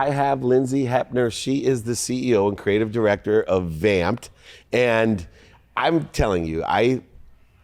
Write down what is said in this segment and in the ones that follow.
I have Lindsey Heppner. She is the CEO and Creative Director of Vampped. And I'm telling you,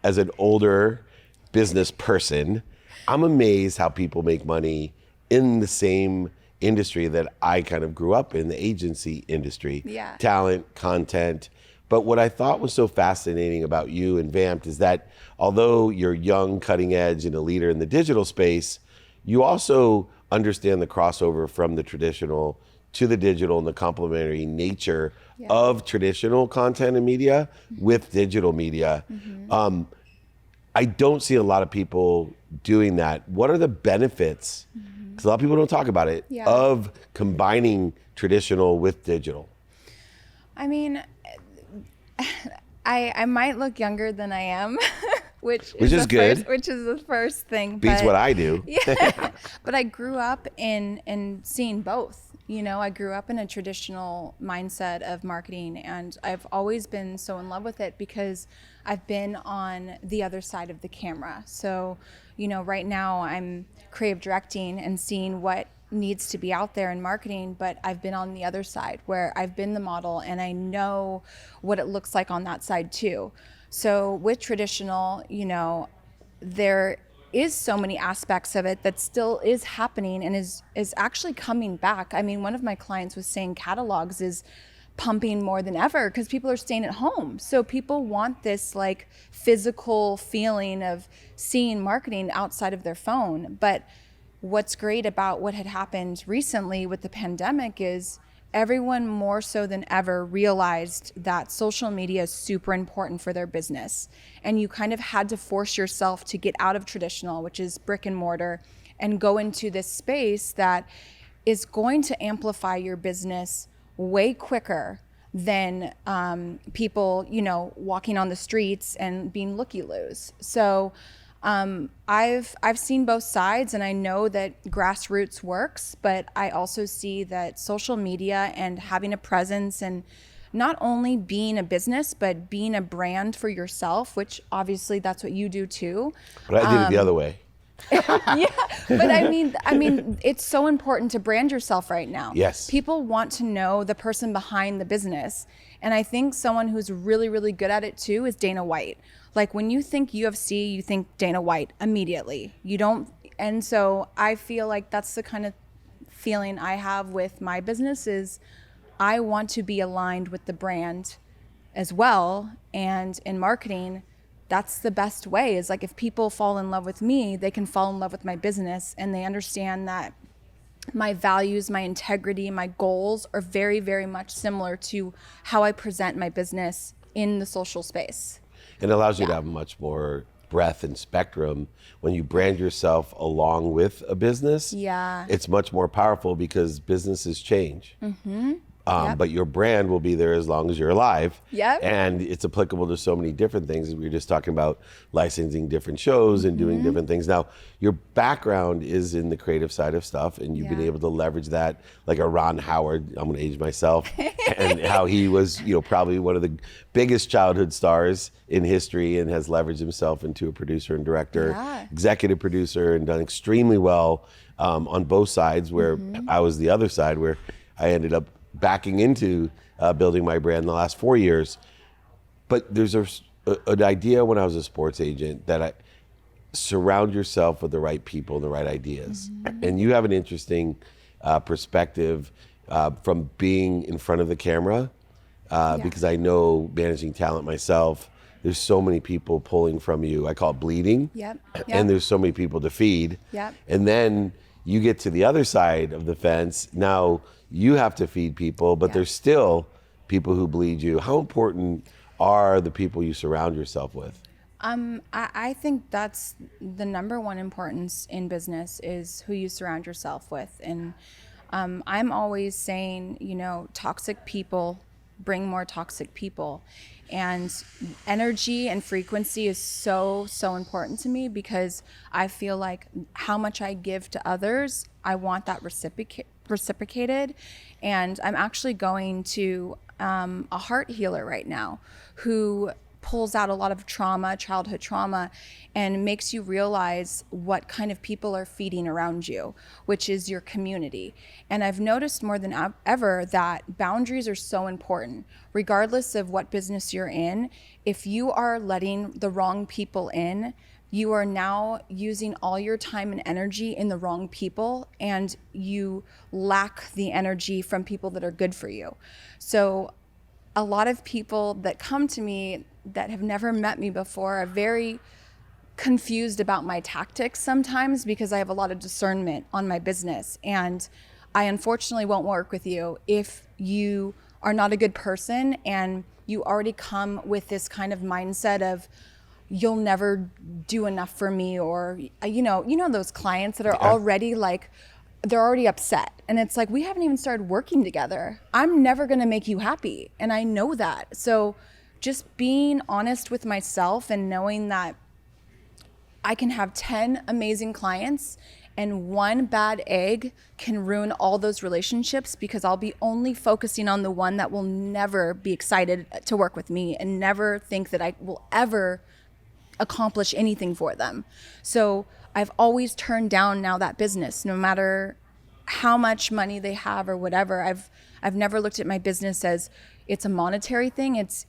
as an older business person, I'm amazed how people make money in the same industry that I kind of grew up in, the agency industry. Yeah. Talent, content. But what I thought was so fascinating about you and Vampped is that although you're young, cutting edge, and a leader in the digital space, you also understand the crossover from the traditional to the digital and the complementary nature of traditional content and media with digital media. I don't see a lot of people doing that. What are the benefits, because a lot of people don't talk about it, of combining traditional with digital? I mean, I might look younger than I am, which is good. Which is the first thing. Beats what I do. Yeah, but I grew up in seeing both. You know, I grew up in a traditional mindset of marketing, and I've always been so in love with it because I've been on the other side of the camera. So, you know, right now I'm creative directing and seeing what needs to be out there in marketing, but I've been on the other side where I've been the model and I know what it looks like on that side too. So with traditional, you know, there is so many aspects of it that still is happening and is actually coming back. I mean, one of my clients was saying catalogs is pumping more than ever because people are staying at home. So people want this like physical feeling of seeing marketing outside of their phone. But what's great about what had happened recently with the pandemic is everyone more so than ever realized that social media is super important for their business. And you kind of had to force yourself to get out of traditional, which is brick and mortar, and go into this space that is going to amplify your business way quicker than people, you know, walking on the streets and being looky-loos. So I've seen both sides, and I know that grassroots works, but I also see that social media and having a presence and not only being a business, but being a brand for yourself, which obviously that's what you do too. But I did it the other way. Yeah, but I mean, it's so important to brand yourself right now. Yes. People want to know the person behind the business. And I think someone who's really, really good at it too is Dana White. Like when you think UFC, you think Dana White immediately. You don't, and so I feel like that's the kind of feeling I have with my business is I want to be aligned with the brand as well. And in marketing, that's the best way is like if people fall in love with me, they can fall in love with my business and they understand that my values, my integrity, my goals are very, very much similar to how I present my business in the social space. It allows you to have much more breadth and spectrum when you brand yourself along with a business. Yeah. It's much more powerful because businesses change. But your brand will be there as long as you're alive. Yep. And it's applicable to so many different things. We were just talking about licensing different shows and doing different things. Now, your background is in the creative side of stuff, and you've been able to leverage that, like a Ron Howard, I'm gonna age myself, and how he was, you know, probably one of the biggest childhood stars in history and has leveraged himself into a producer and director, executive producer, and done extremely well on both sides, where I was the other side, where I ended up backing into building my brand in the last 4 years. But there's an idea when I was a sports agent that I surround yourself with the right people and the right ideas. And you have an interesting perspective from being in front of the camera because I know managing talent myself, there's so many people pulling from you. I call it bleeding. And there's so many people to feed. And then you get to the other side of the fence. Now you have to feed people, but there's still people who bleed you. How important are the people you surround yourself with? I think that's the number one importance in business is who you surround yourself with. And I'm always saying, you know, toxic people bring more toxic people. And energy and frequency is so, so important to me because I feel like how much I give to others, I want that reciprocated. And I'm actually going to a heart healer right now who pulls out a lot of trauma, childhood trauma, and makes you realize what kind of people are feeding around you, which is your community. And I've noticed more than ever that boundaries are so important. Regardless of what business you're in, if you are letting the wrong people in, you are now using all your time and energy in the wrong people, and you lack the energy from people that are good for you. So a lot of people that come to me that have never met me before are very confused about my tactics sometimes, because I have a lot of discernment on my business. And I unfortunately won't work with you if you are not a good person and you already come with this kind of mindset of, you'll never do enough for me, or you know those clients that are already like, they're already upset, and it's like, we haven't even started working together. I'm never going to make you happy, and I know that. So just being honest with myself and knowing that I can have 10 amazing clients and one bad egg can ruin all those relationships, because I'll be only focusing on the one that will never be excited to work with me and never think that I will ever accomplish anything for them. So I've always turned down now that business, no matter how much money they have or whatever. I've never looked at my business as it's a monetary thing. It's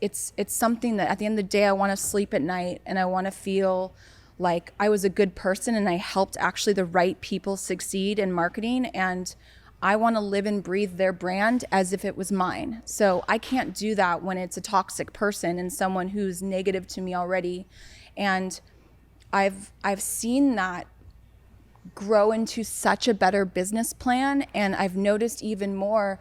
something that at the end of the day, I want to sleep at night and I want to feel like I was a good person and I helped actually the right people succeed in marketing, and I want to live and breathe their brand as if it was mine. So I can't do that when it's a toxic person and someone who's negative to me already. And I've seen that grow into such a better business plan. And I've noticed even more,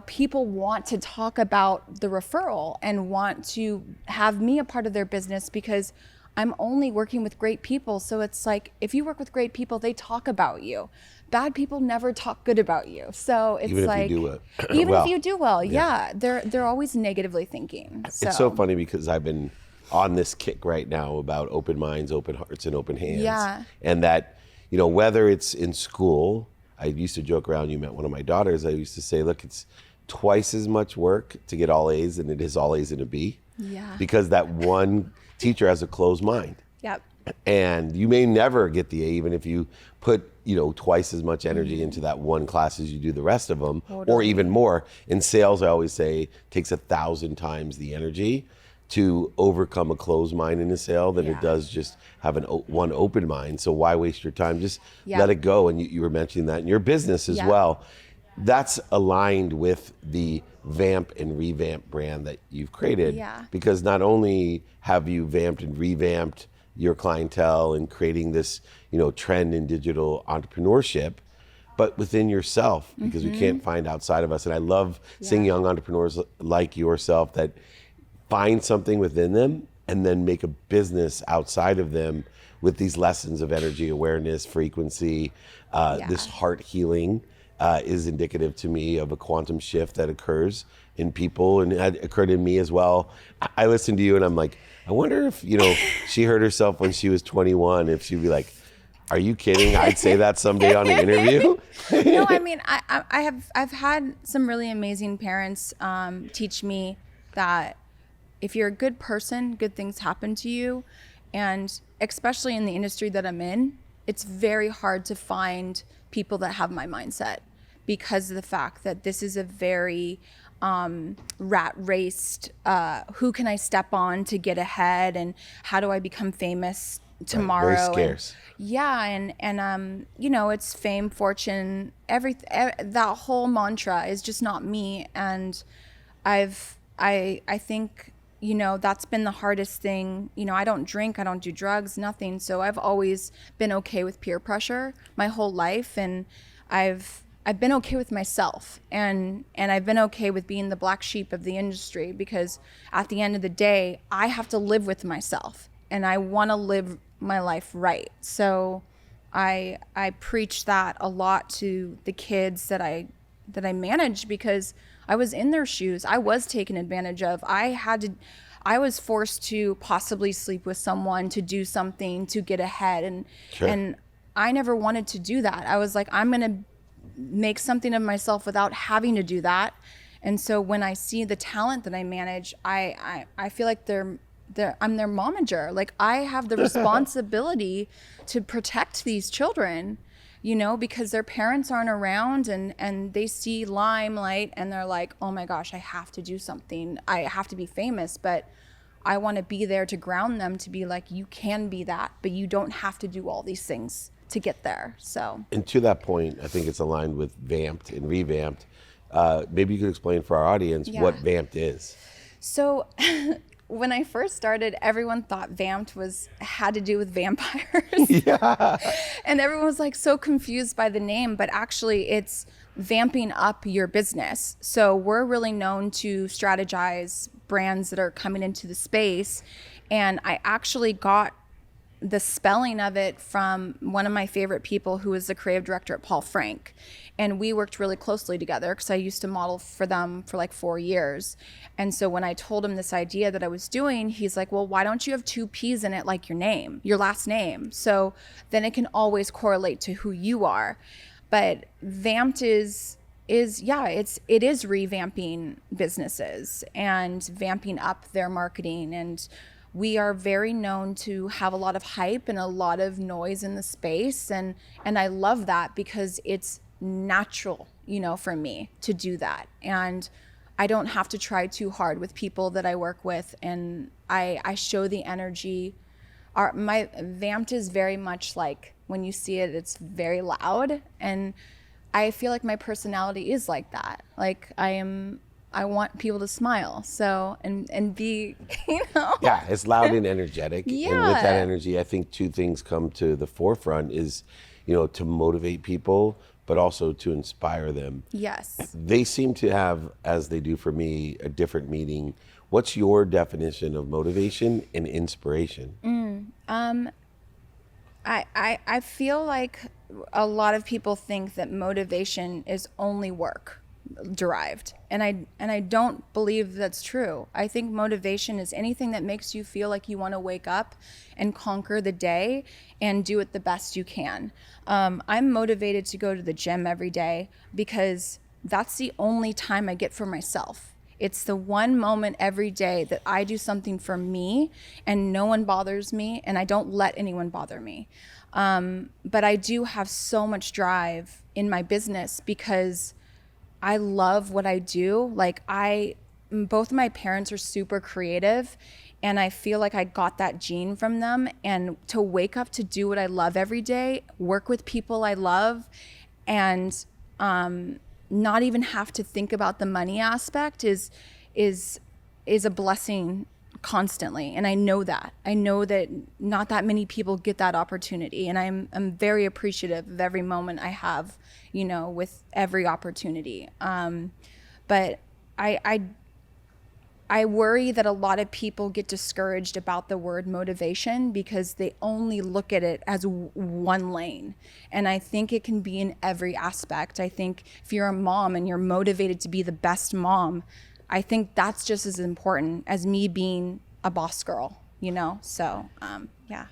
people want to talk about the referral and want to have me a part of their business, because I'm only working with great people. So it's like, if you work with great people, they talk about you. Bad people never talk good about you. So it's even like, if you do it even well. if you do well, yeah, they're always negatively thinking. So. It's so funny because I've been on this kick right now about open minds, open hearts, and open hands. Yeah. And that, whether it's in school, I used to joke around, you met one of my daughters, I used to say, look, it's twice as much work to get all A's than it is all A's and a B. Yeah. Because that one teacher has a closed mind. Yep. And you may never get the A, even if you put, twice as much energy into that one class as you do the rest of them, or even more. In sales, I always say, takes 1,000 times the energy to overcome a closed mind in a sale than it does just have one open mind. So why waste your time? Just let it go. And you were mentioning that in your business as well. That's aligned with the Vampped and Revamped brand that you've created. Yeah. Because not only have you vamped and revamped your clientele and creating this, trend in digital entrepreneurship, but within yourself, because we can't find outside of us. And I love seeing young entrepreneurs like yourself that find something within them and then make a business outside of them with these lessons of energy awareness, frequency, this heart healing. Is indicative to me of a quantum shift that occurs in people, and it occurred in me as well. I listen to you and I'm like, I wonder if, she heard herself when she was 21, if she'd be like, are you kidding? I'd say that someday on an interview. No, I mean, I've had some really amazing parents teach me that if you're a good person, good things happen to you. And especially in the industry that I'm in, it's very hard to find people that have my mindset, because of the fact that this is a very rat raced, who can I step on to get ahead, and how do I become famous tomorrow? Right, very scarce. And it's fame, fortune, that whole mantra is just not me. And I think, that's been the hardest thing. I don't drink, I don't do drugs, nothing. So I've always been okay with peer pressure my whole life. And I've been okay with myself, and I've been okay with being the black sheep of the industry, because at the end of the day, I have to live with myself and I want to live my life right. So I preach that a lot to the kids that I manage, because I was in their shoes. I was taken advantage of. I was forced to possibly sleep with someone to do something to get ahead. And I never wanted to do that. I was like, I'm going to make something of myself without having to do that. And so when I see the talent that I manage, I feel like I'm their momager. Like I have the responsibility to protect these children, you know, because their parents aren't around, and they see limelight and they're like, oh my gosh, I have to do something. I have to be famous, but I want to be there to ground them, to be like, you can be that, but you don't have to do all these things to get there. So, and to that point, I think it's aligned with Vampped and Revamped. Maybe you could explain for our audience what Vampped is. So when I first started, everyone thought Vampped had to do with vampires. Yeah. And everyone was like so confused by the name, but actually it's vamping up your business. So we're really known to strategize brands that are coming into the space. And I actually got the spelling of it from one of my favorite people who is the creative director at Paul Frank. And we worked really closely together because I used to model for them for like 4 years. And so when I told him this idea that I was doing, he's like, well, why don't you have 2 P's in it like your name, your last name? So then it can always correlate to who you are. But Vampped it is revamping businesses and vamping up their marketing. And we are very known to have a lot of hype and a lot of noise in the space. And I love that because it's natural, you know, for me to do that. And I don't have to try too hard with people that I work with. And I show the energy. My Vampped is very much like, when you see it, it's very loud. And I feel like my personality is like that. Like I want people to smile. So, and be, you know. Yeah, it's loud and energetic. Yeah. And with that energy, I think 2 things come to the forefront is, you know, to motivate people, but also to inspire them. Yes. They seem to have, as they do for me, a different meaning. What's your definition of motivation and inspiration? I feel like a lot of people think that motivation is only work derived, and I don't believe that's true. I think motivation is anything that makes you feel like you want to wake up and conquer the day and do it the best you can. I'm motivated to go to the gym every day because that's the only time I get for myself. It's the one moment every day that I do something for me and no one bothers me, and I don't let anyone bother me. But I do have so much drive in my business because I love what I do. Like both of my parents are super creative, and I feel like I got that gene from them. And to wake up to do what I love every day, work with people I love, and not even have to think about the money aspect is a blessing constantly. And I know that not that many people get that opportunity, and I'm very appreciative of every moment I have, you know, with every opportunity. But I worry that a lot of people get discouraged about the word motivation because they only look at it as one lane. And I think it can be in every aspect. I think if you're a mom and you're motivated to be the best mom, I think that's just as important as me being a boss girl, you know? So, yeah.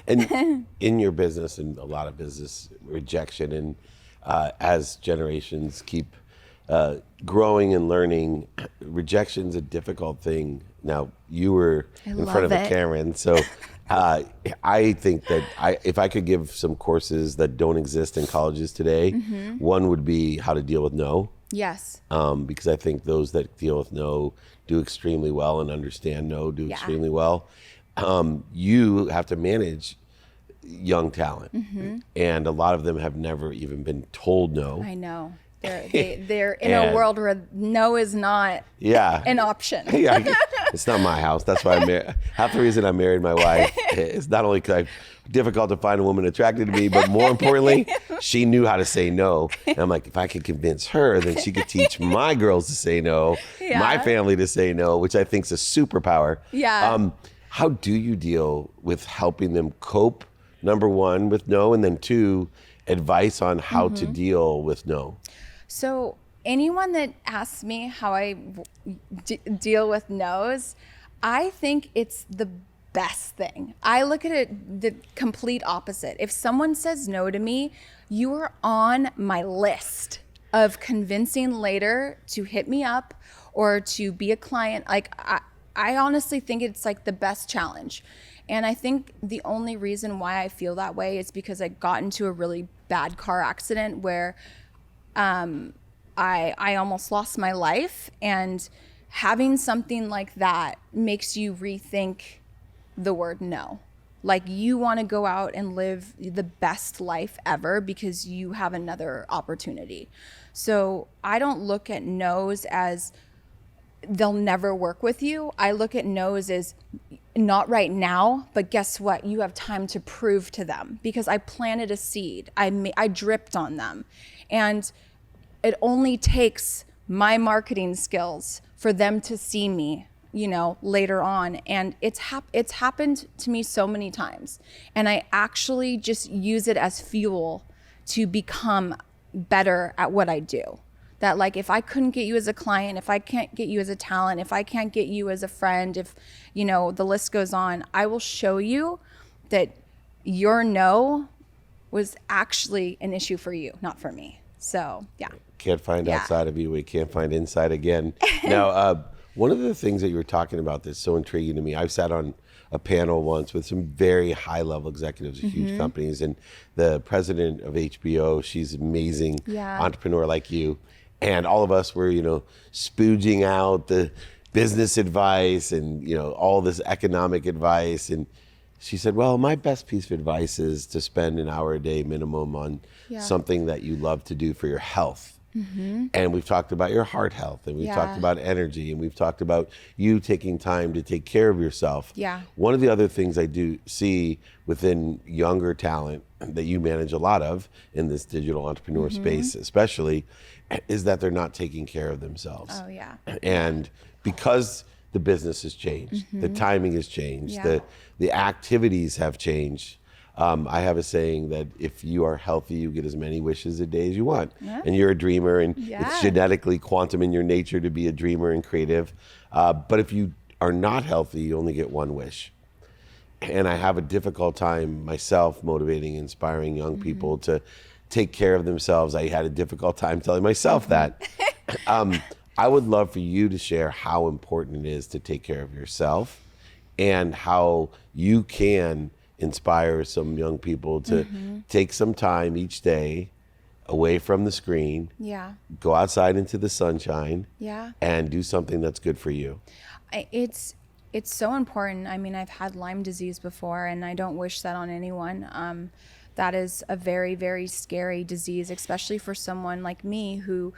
And in your business, and a lot of business, rejection, and as generations keep growing and learning, rejection's a difficult thing. Now, you were in front of a camera, and so I think that if I could give some courses that don't exist in colleges today, one would be how to deal with no. Yes. Because I think those that deal with no do extremely well, and understand no do extremely well. You have to manage young talent, and a lot of them have never even been told no. I know. They're in a world where no is not an option. It's not my house. That's why I'm married. Half the reason I married my wife is not only because it's difficult to find a woman attracted to me, but more importantly, she knew how to say no. And I'm like, if I could convince her, then she could teach my girls to say no, my family to say no, which I think is a superpower. Yeah. How do you deal with helping them cope, number one, with no, and then 2, advice on how to deal with no? So anyone that asks me how I deal with no's, I think it's the best thing. I look at it the complete opposite. If someone says no to me, you are on my list. of convincing later to hit me up or to be a client. Like I honestly think it's like the best challenge. And I think the only reason why I feel that way is because I got into a really bad car accident where I almost lost my life, and having something like that makes you rethink the word no. Like, you want to go out and live the best life ever because you have another opportunity. So I don't look at no's as they'll never work with you. I look at no's as not right now, but guess what? You have time to prove to them, because I planted a seed. I dripped on them. And it only takes my marketing skills for them to see me, you know, later on. And it's happened to me so many times. And I actually just use it as fuel to become better at what I do. That, like, if I couldn't get you as a client, if I can't get you as a talent, if I can't get you as a friend, if, you know, the list goes on, I will show you that your no was actually an issue for you, not for me. So, yeah. Can't find outside of you, we can't find inside again. Now, one of the things that you were talking about that's so intriguing to me, I've sat on a panel once with some very high-level executives of huge companies, and the president of HBO, she's amazing, entrepreneur like you, and all of us were, you know, spooging out the business advice and, you know, all this economic advice. And she said, well, my best piece of advice is to spend an hour a day minimum on something that you love to do for your health. And we've talked about your heart health, and we've talked about energy, and we've talked about you taking time to take care of yourself. One of the other things I do see within younger talent that you manage a lot of in this digital entrepreneur space especially, is that they're not taking care of themselves. And because the business has changed, the timing has changed, the activities have changed. I have a saying that if you are healthy, you get as many wishes a day as you want. And you're a dreamer, and it's genetically quantum in your nature to be a dreamer and creative. But if you are not healthy, you only get one wish. And I have a difficult time myself motivating, inspiring young people to take care of themselves. I had a difficult time telling myself that. I would love for you to share how important it is to take care of yourself, and how you can inspire some young people to take some time each day away from the screen, go outside into the sunshine, and do something that's good for you. It's so important. I mean, I've had Lyme disease before, and I don't wish that on anyone. That is a very, very scary disease, especially for someone like me who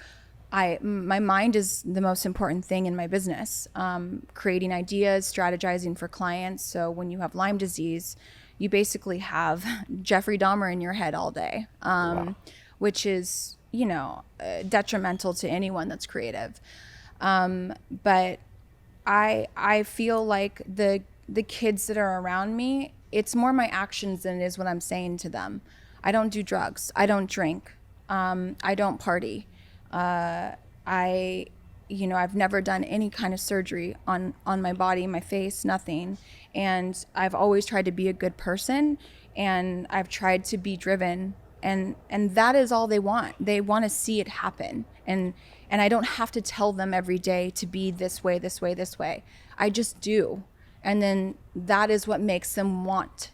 my mind is the most important thing in my business. Creating ideas, strategizing for clients. So when you have Lyme disease, you basically have Jeffrey Dahmer in your head all day, which is, you know, detrimental to anyone that's creative. But I feel like the kids that are around me, it's more my actions than it is what I'm saying to them. I don't do drugs. I don't drink. I don't party. I've never done any kind of surgery on my body, my face, nothing. And I've always tried to be a good person, and I've tried to be driven, and that is all they want. They want to see it happen. And I don't have to tell them every day to be this way, this way, this way. I just do. And then that is what makes them want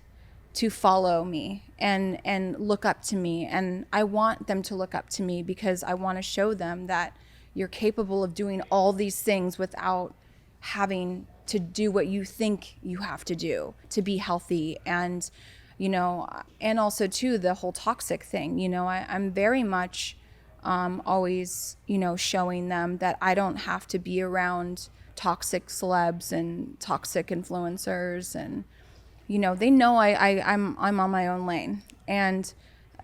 to follow me and look up to me. And I want them to look up to me because I want to show them that you're capable of doing all these things without having to do what you think you have to do to be healthy. And, you know, and also too, the whole toxic thing, you know, I'm very much always, you know, showing them that I don't have to be around toxic celebs and toxic influencers. And, you know, they know I'm on my own lane, and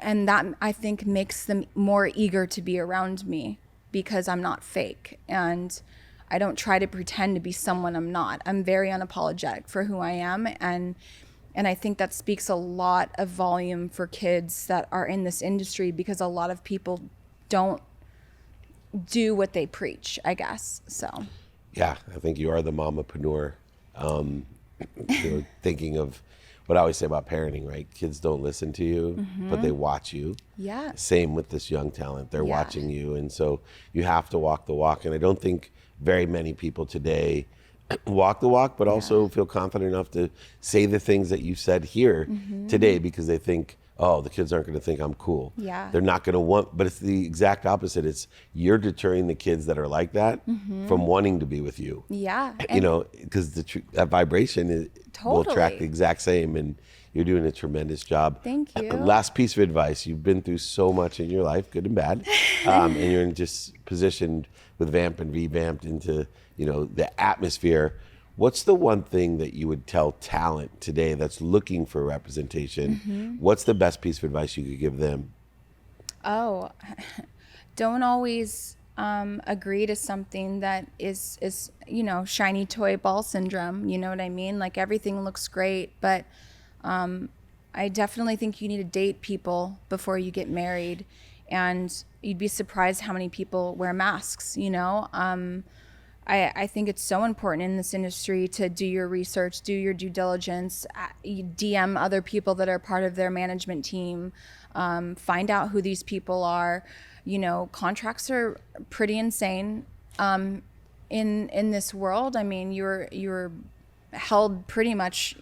that I think makes them more eager to be around me because I'm not fake, and I don't try to pretend to be someone I'm not. I'm very unapologetic for who I am, and I think that speaks a lot of volume for kids that are in this industry, because a lot of people don't do what they preach, I guess. So yeah, I think you are the mamapreneur. Thinking of what I always say about parenting, right? Kids don't listen to you, but they watch you. Yeah. Same with this young talent. They're Yeah. watching you. And so you have to walk the walk. And I don't think very many people today walk the walk, but also feel confident enough to say the things that you said here today, because they think, oh, the kids aren't going to think I'm cool. Yeah. They're not going to want, but it's the exact opposite. It's you're deterring the kids that are like that from wanting to be with you. Yeah. You know, because that vibration will attract Totally. the exact same, and you're doing a tremendous job. Thank you. Last piece of advice: you've been through so much in your life, good and bad, and you're in just positioned with Vampped and revamped into the atmosphere. What's the one thing that you would tell talent today that's looking for representation? What's the best piece of advice you could give them? Oh, don't always agree to something that is shiny toy ball syndrome. You know what I mean? Like everything looks great, but I definitely think you need to date people before you get married, and you'd be surprised how many people wear masks. I think it's so important in this industry to do your research, do your due diligence, DM other people that are part of their management team, find out who these people are. Contracts are pretty insane in this world. I mean, you're held pretty much,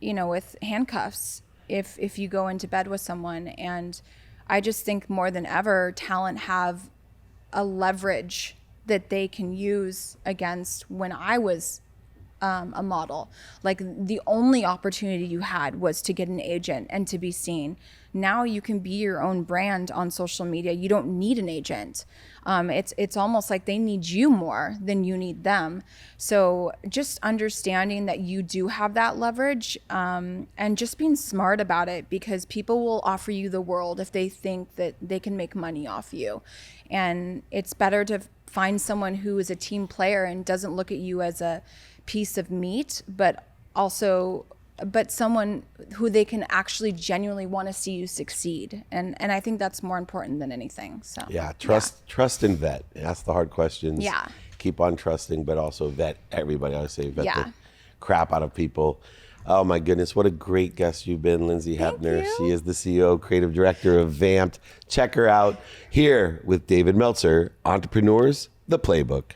with handcuffs if you go into bed with someone. And I just think more than ever, talent have a leverage that they can use against. When I was a model, like the only opportunity you had was to get an agent and to be seen. Now you can be your own brand on social media. You don't need an agent. It's almost like they need you more than you need them. So just understanding that you do have that leverage, and just being smart about it, because people will offer you the world if they think that they can make money off you. And it's better to find someone who is a team player and doesn't look at you as a piece of meat, but someone who they can actually genuinely want to see you succeed. And I think that's more important than anything. So Trust and vet. Ask the hard questions. Yeah. Keep on trusting, but also vet everybody. I always say vet Yeah. the crap out of people. Oh my goodness, what a great guest you've been, Lindsey Heppner. you. She is the CEO, Creative Director of Vampped. Check her out here with David Meltzer, Entrepreneurs, The Playbook.